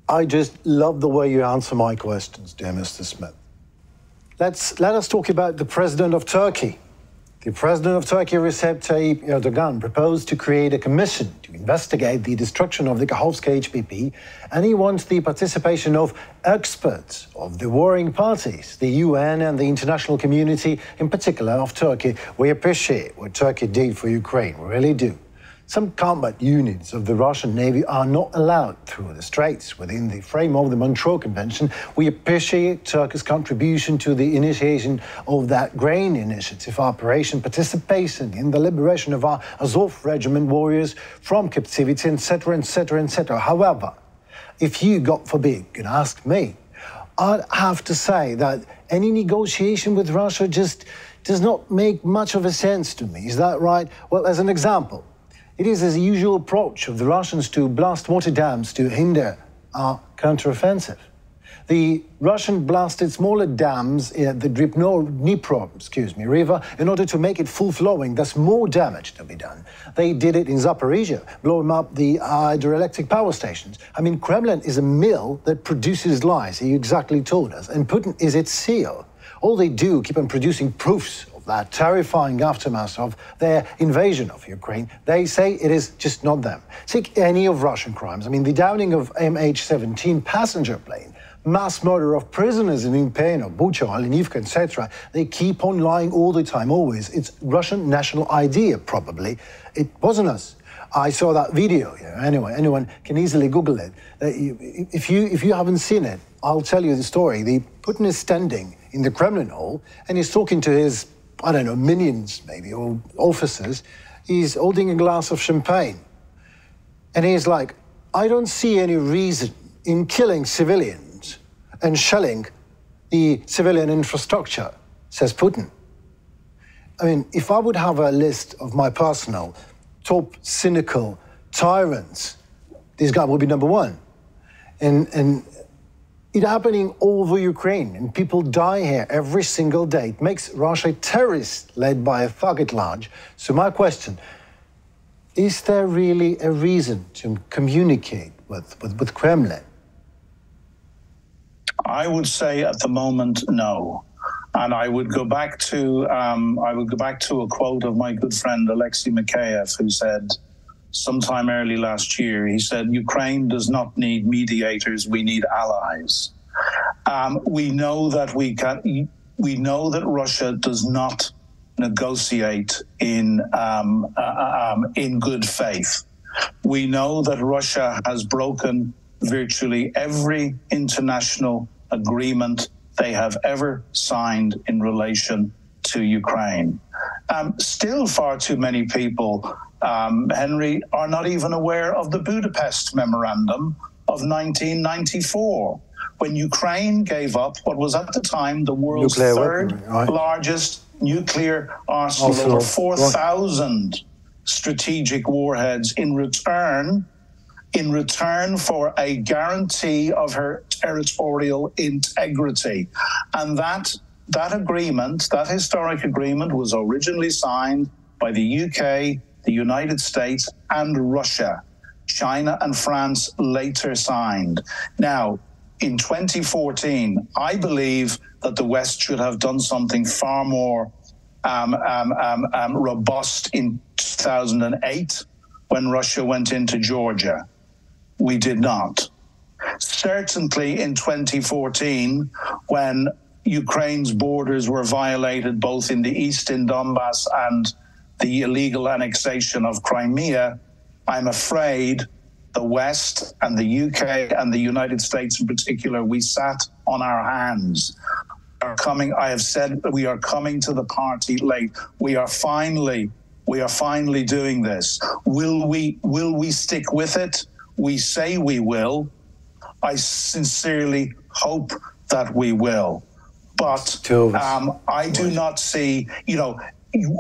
I just love the way you answer my questions, dear Mr. Smith. Let us talk about the president of Turkey. The president of Turkey, Recep Tayyip Erdogan, proposed to create a commission to investigate the destruction of the Kakhovsky HPP, and he wants the participation of experts of the warring parties, the UN and the international community, in particular of Turkey. We appreciate what Turkey did for Ukraine, we really do. Some combat units of the Russian Navy are not allowed through the straits within the frame of the Montreux Convention. We appreciate Turkey's contribution to the initiation of that grain initiative operation, participation in the liberation of our Azov regiment warriors from captivity, etc., etc., etc. However, if you, God forbid, can ask me, I'd have to say that any negotiation with Russia just does not make much of a sense to me. Is that right? Well, as an example, it is the usual approach of the Russians to blast water dams to hinder our counteroffensive. The Russian blasted smaller dams in the Dnipro river in order to make it full-flowing, thus more damage to be done. They did it in Zaporizhia, blowing up the hydroelectric power stations. I mean, Kremlin is a mill that produces lies, he exactly told us, and Putin is its CEO. All they do, keep on producing proofs that terrifying aftermath of their invasion of Ukraine. They say it is just not them. Take any of Russian crimes. I mean, the downing of MH17 passenger plane, mass murder of prisoners in Irpin or Bucha, Olenivka, etc. They keep on lying all the time, always. It's Russian national idea, probably. It wasn't us. I saw that video. Anyway, anyone can easily Google it. If you haven't seen it, I'll tell you the story. Putin is standing in the Kremlin Hall and he's talking to his, I don't know, minions maybe, or officers. He's holding a glass of champagne. And he's like, I don't see any reason in killing civilians and shelling the civilian infrastructure, says Putin. I mean, if I would have a list of my personal top cynical tyrants, this guy would be number one. And it happening all over Ukraine, and people die here every single day. It makes Russia a terrorist led by a thug at large. So my question, is there really a reason to communicate with Kremlin? I would say at the moment, no. And I would go back to a quote of my good friend Alexei Mikheyev, who said sometime early last year, he said, Ukraine does not need mediators, we need allies. We know that Russia does not negotiate in good faith. We know that Russia has broken virtually every international agreement they have ever signed in relation to Ukraine. Still far too many people, Henry, are not even aware of the Budapest Memorandum of 1994, when Ukraine gave up what was at the time the world's third largest nuclear arsenal, over 4,000 strategic warheads in return for a guarantee of her territorial integrity. And that agreement, that historic agreement, was originally signed by the UK, the United States, and Russia. China and France later signed. Now, in 2014, I believe that the West should have done something far more robust in 2008 when Russia went into Georgia. We did not. Certainly in 2014, when Ukraine's borders were violated both in the east in Donbass and the illegal annexation of Crimea, I'm afraid the West and the UK and the United States in particular, we sat on our hands. I have said we are coming to the party late. We are finally doing this. Will we stick with it? We say we will. I sincerely hope that we will. But I do not see,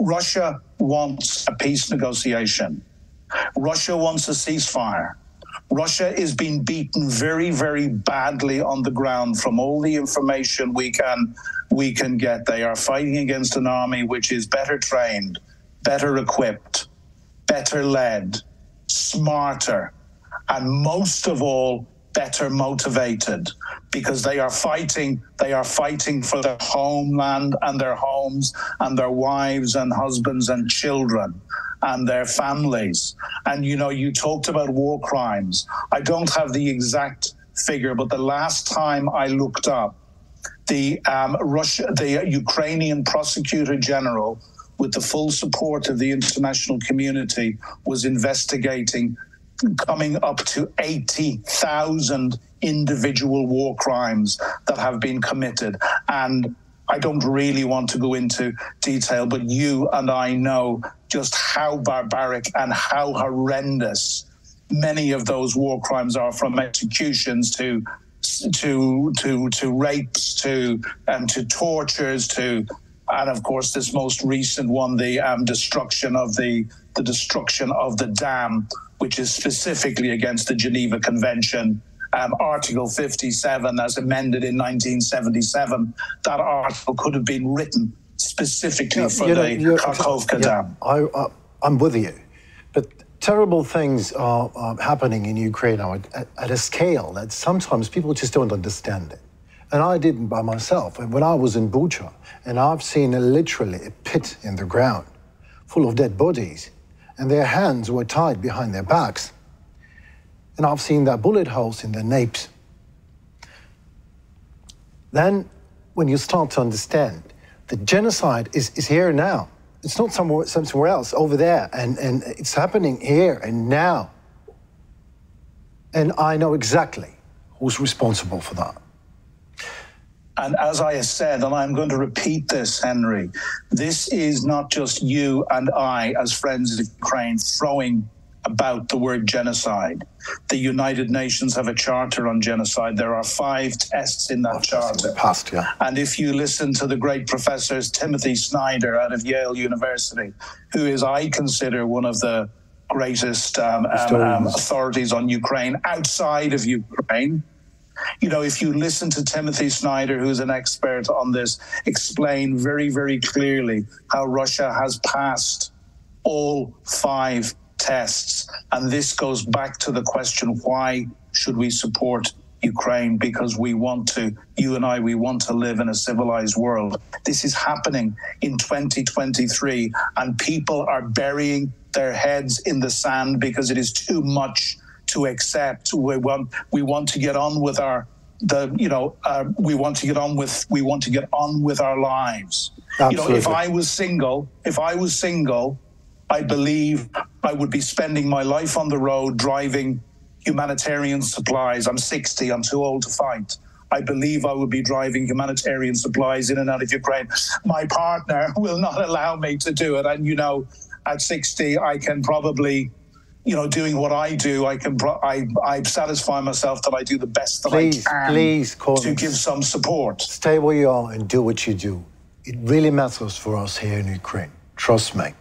Russia wants a peace negotiation. Russia wants a ceasefire. Russia is being beaten very, very badly on the ground from all the information we can get. They are fighting against an army which is better trained, better equipped, better led, smarter, and most of all, better motivated, because they are fighting for their homeland and their homes and their wives and husbands and children and their families. And you talked about war crimes. I don't have the exact figure, but the last time I looked up, the Ukrainian prosecutor general, with the full support of the international community, was investigating coming up to 80,000 individual war crimes that have been committed. And I don't really want to go into detail, but you and I know just how barbaric and how horrendous many of those war crimes are, from executions to rapes, to tortures, and of course this most recent one, the destruction of the dam, which is specifically against the Geneva Convention, Article 57, as amended in 1977. That article could have been written specifically for the Kakhovka dam. I'm with you, but terrible things are happening in Ukraine now at a scale that sometimes people just don't understand it. And I didn't by myself. And when I was in Bucha, and I've seen literally a pit in the ground full of dead bodies, and their hands were tied behind their backs. And I've seen their bullet holes in their napes. Then, when you start to understand that genocide is here now, it's not somewhere else, over there, and it's happening here and now. And I know exactly who's responsible for that. And as I said, and I'm going to repeat this, Henry, this is not just you and I, as friends of Ukraine, throwing about the word genocide. The United Nations have a charter on genocide. There are 5 tests in that charter. Passed, yeah. And if you listen to the great professors, Timothy Snyder out of Yale University, who is, I consider, one of the greatest authorities on Ukraine outside of Ukraine, if you listen to Timothy Snyder, who's an expert on this, explain very, very clearly how Russia has passed all 5 tests. And this goes back to the question, why should we support Ukraine? Because we want to, you and I, we want to live in a civilized world. This is happening in 2023, and people are burying their heads in the sand because it is too much to accept. We want to get on with we want to get on with our lives. Absolutely. If I was single, I believe I would be spending my life on the road driving humanitarian supplies. I'm 60, I'm too old to fight. I believe I would be driving humanitarian supplies in and out of Ukraine. My partner will not allow me to do it. And at 60, I can probably, doing what I do, I satisfy myself that I do the best that I can to give some support. Stay where you are and do what you do. It really matters for us here in Ukraine. Trust me.